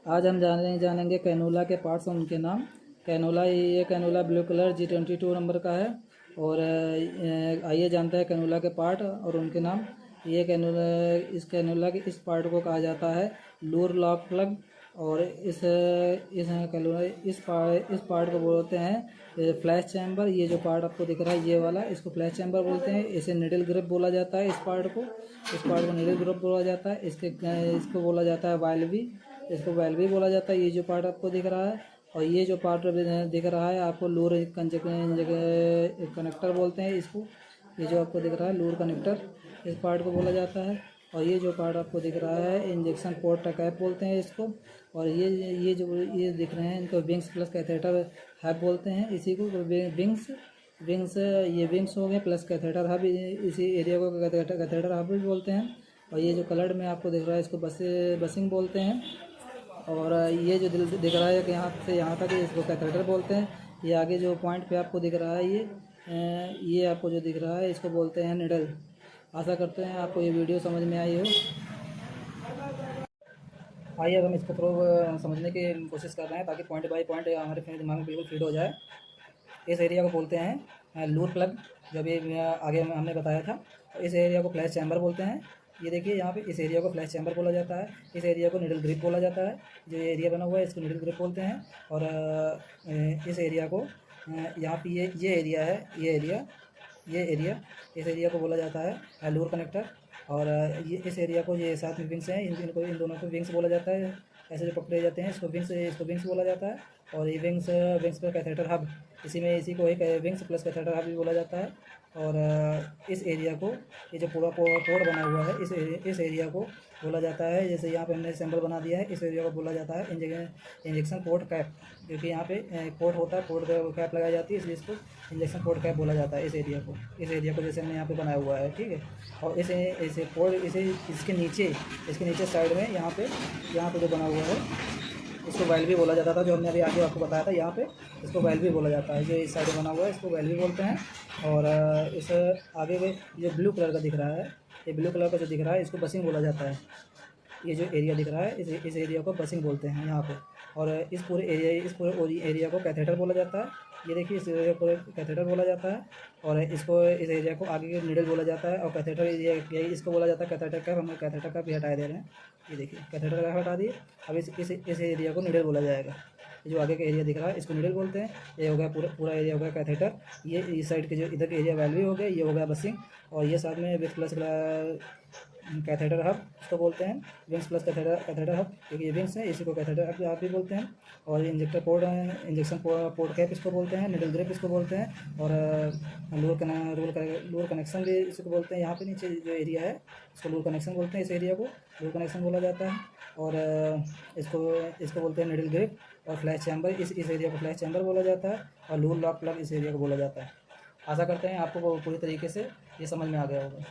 आज हम जानेंगे कैनोला के पार्ट्स और उनके नाम। कैनोला, ये canola blue colour G22 number का है। और आइए जानते हैं कैनोला के पार्ट और उनके नाम। ये कैनोला, इस कैनोला के इस पार्ट को कहा जाता है लूर लॉक प्लग। और इस कैनोला इस पार्ट को बोलते हैं फ्लैश चैम्बर। ये जो पार्ट आपको दिख रहा है ये वाला, इसको फ्लैश चैम्बर बोलते हैं। इसे निडल ग्रिप बोला जाता है। इस पार्ट को निडल ग्रिप बोला जाता है। इसको बोला जाता है वाल्वी। इसको वाल्वी बोला जाता है। ये जो पार्ट आपको दिख रहा है, और ये जो पार्ट दिख रहा है आपको लूर कनेक्टर बोलते हैं इसको। ये जो आपको दिख रहा है लूर कनेक्टर, इस पार्ट को बोला जाता है। और ये जो पार्ट आपको दिख रहा है इंजेक्शन पोर्ट कैप बोलते हैं इसको। और ये जो ये दिख रहे हैं इनको विंग्स प्लस कैथेटर हब बोलते हैं। इसी को विंग्स ये विंग्स हो गए प्लस कैथेटर हब, इसी एरिया को कैथेटर हब भी बोलते हैं। और ये जो कलर में आपको दिख रहा है इसको बसिंग बोलते हैं। और ये जो दिख रहा है कि यहाँ से यहाँ तक इसको कैथेटर बोलते हैं। ये आगे जो पॉइंट पे आपको दिख रहा है ये आपको जो दिख रहा है इसको बोलते हैं निडल। आशा करते हैं आपको ये वीडियो समझ में आई हो। आइए अब हम इसको थोड़ा समझने की कोशिश कर रहे हैं ताकि पॉइंट बाय पॉइंट हमारे दिमाग में बिल्कुल फिट हो जाए। इस एरिया को बोलते हैं लूर प्लग, जो भी आगे हमने बताया था। इस एरिया को फ्लैश चैम्बर बोलते हैं। ये देखिए यहाँ पे इस एरिया को फ्लैश चैम्बर बोला जाता है। इस एरिया को निडल ग्रिप बोला जाता है। जो एरिया बना हुआ है इसको निडल ग्रिप बोलते हैं। और इस एरिया को यहाँ पे ये एरिया है, इस एरिया को बोला जाता है लूर कनेक्टर। और ये इस एरिया को, ये साथ में विंग्स हैं, इन दोनों को विंग्स बोला जाता है। ऐसे जो पकड़े जाते हैं इसको विंग्स बोला जाता है। और ये विंग्स पर कैथेटर हब, इसी को एक विंग्स प्लस कैथेटर हब भी बोला जाता है। और इस एरिया को, ये जो पूरा पोर्ट बना हुआ है इस एरिया को बोला जाता है, जैसे यहाँ पे हमने सिंबल बना दिया है, इस एरिया को बोला जाता है इंजेक्शन पोर्ट कैप। क्योंकि यहाँ पे पोर्ट होता है, पोर्ट कैप लगाई जाती है, इसलिए इसको इंजेक्शन पोर्ट कैप बोला जाता है। इस एरिया को जैसे हमने यहाँ पे बनाया हुआ है, ठीक है। और इसके नीचे साइड में यहाँ पे जो बना हुआ है इसको वाल्वी बोला जाता था, जो हमने अभी आगे आपको बताया था। यहाँ पे इसको वाल्वी बोला जाता है। जो इस साइड बना हुआ है इसको वाल्वी बोलते हैं। और इस आगे में जो ब्लू कलर का दिख रहा है, ये ब्लू कलर का जो दिख रहा है इसको बसिंग बोला जाता है। ये जो एरिया दिख रहा है इस एरिया को बसिंग बोलते हैं यहाँ पे। और इस पूरे एरिया को कैथेटर बोला जाता है। ये देखिए इस एरिया को कैथेटर बोला जाता है। और इस एरिया को आगे के निडल बोला जाता है। और कैथेटर एरिया इसको बोला जाता है कैथेटर कैप। हम कैथेटर कैप भी हटा दे रहे हैं। ये देखिए कैथेटर कैप हटा दिए। अब इस एरिया को निडल बोला जाएगा। जो आगे का एरिया दिख रहा है इसको निडल बोलते हैं। ये हो गया पूरा एरिया हो गया कैथेटर। ये इस साइड के जो इधर के एरिया वैल्यू हो गया, ये हो गया बसिंग। और ये साथ में विथ प्लस कैथेटर हब इसको बोलते हैं, विंग्स प्लस कैथेटर हब, क्योंकि ये विंग्स है, इसी को कैथेटर हब आप भी बोलते हैं। और इंजेक्शन पोर्ट कैप इसको बोलते हैं, निडल ग्रिप इसको बोलते हैं। और लूर कनेक्शन भी इसको बोलते हैं। यहाँ पे नीचे जो एरिया है इसको लूर कनेक्शन बोलते हैं। इस एरिया को लूर कनेक्शन बोला जाता है। और इसको बोलते हैं निडल ग्रिप। और फ्लैश चैम्बर, इस एरिया को फ्लैश चैम्बर बोला जाता है। और लूर लॉक प्लग इस एरिया को बोला जाता है। आशा करते हैं आपको पूरी तरीके से ये समझ में आ गया होगा।